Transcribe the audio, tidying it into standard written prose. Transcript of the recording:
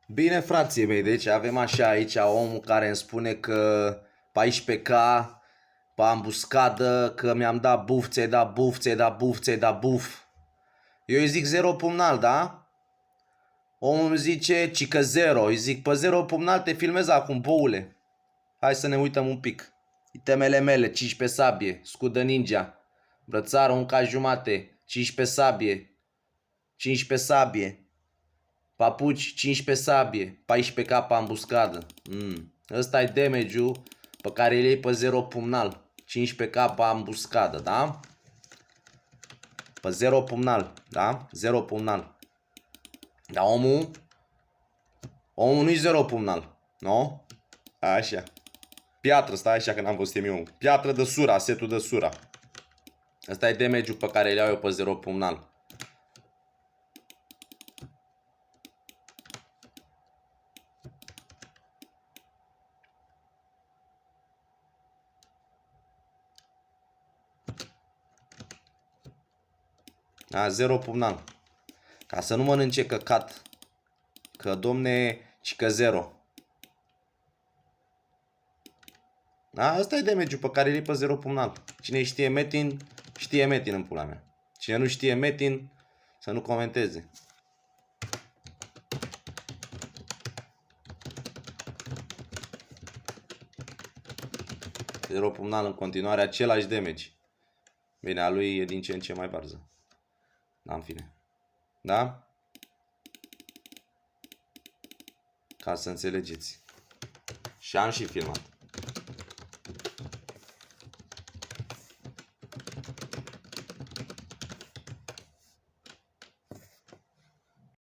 Bine, frații mei, deci avem așa aici omul care îmi spune că 14K pe ambuscadă, că mi-am dat buf, ți-ai dat buf, ți-ai dat buf, ți-ai dat buf. Eu îi zic 0 pumnal, da? Omul îmi zice cică 0, îi zic pe 0 pumnal te filmez acum, boule. Hai să ne uităm un pic. Itemele mele, 15 sabie, scudă ninja, brățară 1K jumate, 15 sabie, 15 sabie. Papuci, 15 sabie, 14K ambuscadă. Ăsta e damage-ul pe care îl iei pe 0 pumnal. 15K ambuscadă, da? Pe 0 pumnal, da? 0 pumnal. Dar omul nu-i 0 pumnal, nu? Așa. Piatră, stai așa că n-am văzut eu. Piatră de sura, setul de sura. Ăsta e damage-ul pe care îl iau eu pe 0 pumnal. Da, 0 pumnal. Ca să nu mănânce căcat. Că, domne, cică 0. Da, asta e damage-ul pe care îl iei pe 0 pumnal. Cine știe Metin, știe Metin în pula mea. Cine nu știe Metin, să nu comenteze. 0 pumnal în continuare, același damage. Bine, a lui e din ce în ce mai varză. Da, în fine. Da? Ca să înțelegeți. Și am și filmat.